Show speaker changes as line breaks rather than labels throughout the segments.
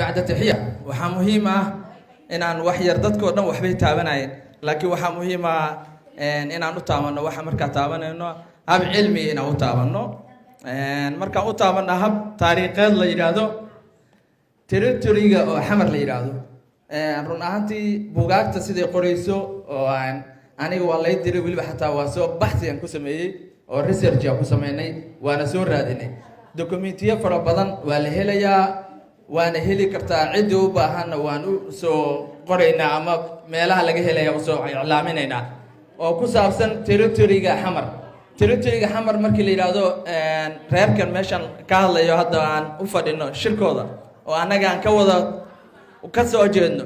بعد تحية وحا مهمة إن أن وحي يرددكو دم وحبي تابناين لكن وحا مهمة إن أن أتابنو وحا مركا تابنو هاب علمي إن أتابنو مركا أتابنو هاب تاريخيد ليرادو تريتوريغا أو حمر ليرادو رون أهانتي بوغاكتا سيدي قريسو أنا والله يدري ولي حتى واسو بحثي أن كسمي أو ريسيرش أو كسميني وأنا سور راديني دوكيومنتية فربضن والهيليا وأنا هيلي كرتا عدو بهان وأنا سو قرينا أما ميلها لقى هيليا وسو إعلامينينا أو كسافسن تريتوريغا حمر مركي ليرادو رير كان ميشان كهلا يهدا عن أفدينو شركودا وأنا كان كودا وكسو أجينو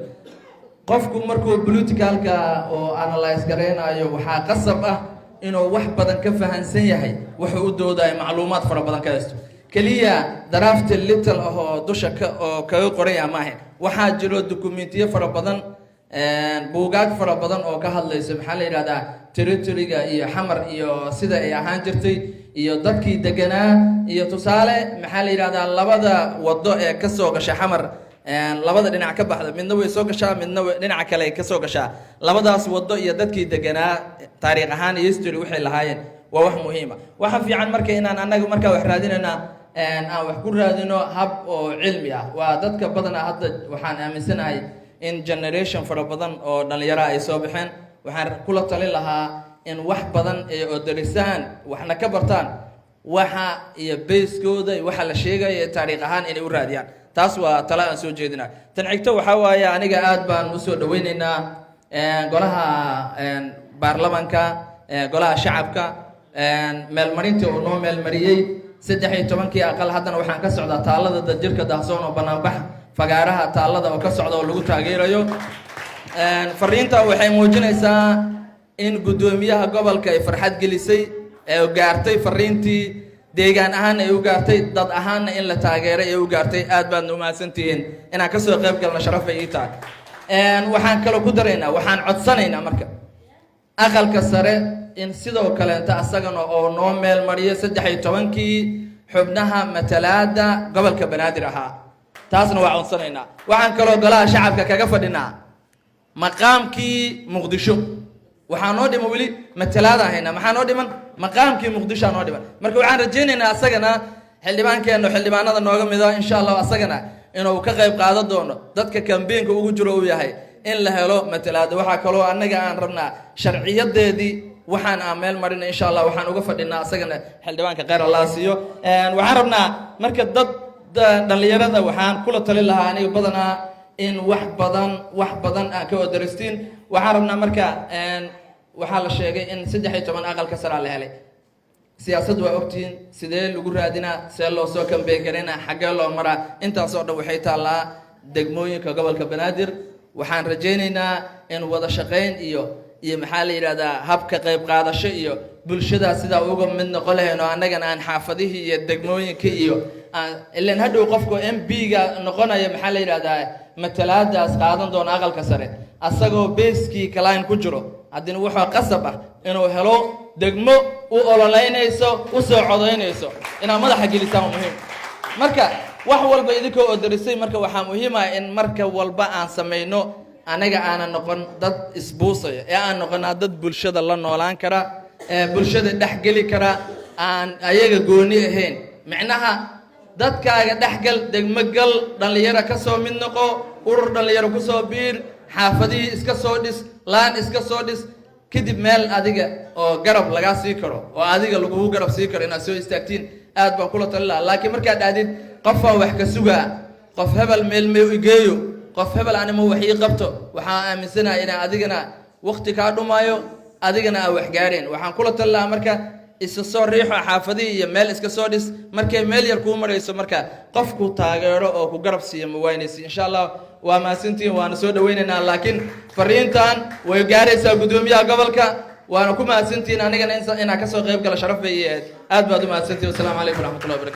qofku markuu politicalka oo analyze gareynayo waxa qasab ah inuu wax badan ka fahansan yahay wuxuu u doodayo macluumaad fara badan ka haysto kaliya draft little oo dusha oo kaga qoray ama ahayn waxa jiro dokumentiyo fara badan buugaag fara badan oo ka hadlaysa maxaa la yiraahdaa territory-ga iyo xamar iyo sida ay ahaan jirtay iyo dadkii deganaa iyo tusaale maxaa la yiraahdaa labada wado ee ka soo gashay xamar labada dhinac ka baxda midna way soo gashaa midna dhinaca kale ka soo gashaa labadaas wado iyo dadkii deganaa taariikh ahaan iyo history waxay lahaayeen waa wax muhiim ah waxa fiican marka inaan anagu marka wax raadinayna aan wax ku raadino hab oo cilmi ah waa dadka badan hadda waxaan aaminsanahay in generation fara badan oo dhalinyaro ay soo baxeen waxaan kula talin lahaa in wax badan oo darisaan waxna ka bartaan waxa iyo base-kooda waxa la sheegayo taariikh ahaan inay u raadiyaan taas waa tala aan soo jeedinaa tan xigta waxa waaye aniga aad baan u soo dhaweynaynaa golaha baarlamaanka golaha shacabka meelmarinta oo noo meelmariyay 13 aqal haddana waxaan ka socdaa taalada dadjirka daahsoon oo banaanbax fagaaraha taalada oo ka socda oo lagu taageerayo fariinta waxay muujinaysaa in gudoomiyaha gobolka ay farxad gelisay ee gaartay fariintii deegaan ahaan ay u gaartay dad ahaan in la taageeray ay u gaartay aad baad u mahadsantihiin inaan ka soo qayb galno sharaf ay tahay waxaan kale ku dareynaa waxaan codsanaynaa marka aqalka sare in sidoo kale inta asagana oo noo meel mariyo 13kii xubnaha matalaada gobolka banaadir ahaa taasna waa codsanaynaa waxaan kale golaha shacabka kaga fadhinaa maqaamkii muqdisho waxaan noo dhimo wali matalaada ahayna maxaa noo dhiman maqaamkii muqdisho noo dhiman marka waxaan rajaynaynaa asagana xildhibaanada nooga mid ah insha Allah asagana inuu ka qayb qaadan doono dadka campaign-ka ugu jiro uu yahay in la helo matalaada waxa kale oo anaga aan rabnaa sharciyadeedii waxaan meel marin insha Allah waxaan uga fadhinaa asagana xildhibaanka qeyr Allah siiyo waxaan rabnaa marka dad dhalinyarada waxaan kula talin lahaa aniga badanaa in wax badan aan ka wadaristiin waxaan rabnaa marka waxaa la sheegay in 13 aqalka sare la helay siyaasaddu waa ogtiin sidee lagu raadinaa see loo soo kambeyn gareynaa xagee loo maraa intaas oo dhan waxay taalaa degmooyinka gobolka banaadir waxaan rajaynaynaa in wada shaqayn iyo maxaa la yiraahdaa habka qayb qaadasho iyo bulshada sida uga mid noqon lahayn oo annagana aan xaafadihii iyo degmooyinka iyo ilaan hadhow qofku MP-ga noqonaya maxaa la yiraahdaa matalaadaas qaadan doona aqalka sare asagoo beeskii kalaan ku jiro haddii wuxuu qasab ah inuu helo degmo u ololeynayso u soo codeynayso inaa madaxa gelisaan muhiim marka wax walba idinkoo oo darisay marka waxaa muhiim ah in marka walba aan sameeyno anaga aan noqon dad isbuusaya ee aan noqonaa dad bulshada la noolaan kara bulshada dhaxgali kara aan ayaga gooni ahayn macnaha dadkaaga dhaxgal degmo gal dhalinyaro ka soo mid noqo urur dhalinyaro ku soo biir xaafadii iska soo dhis laan iska soo dhis kadib meel adiga oo garab laga sii karo oo adiga lagu garab sii karo inaad soo istaagtiin aad baan kula talin lahaa laakiin markaad dhaadid qof wax ka sugaa qof hebel meel may u geeyo qof hebel animo wax ii qabto waxaan aaminsanahay in adigana waqti ka dhumaayo adigana wax gaareen waxaan kula talin lahaa marka isa soo riixo xaafadii iyo meel iska soo dhis markay meel yar ku marayso marka qofku taageero oo ku garab siiyo ma waynaysi insha Allah waa maasantiin waana soo dhaweynaynaa laakiin fariintan way gaaraysaa gudoomiyaha gobolka waana ku maasantiin anigana inaan ka soo qayb galo sharaf bay aad baad u maasantiin. Assalaamu alaykum wa rahmatullahi wa barakatuh.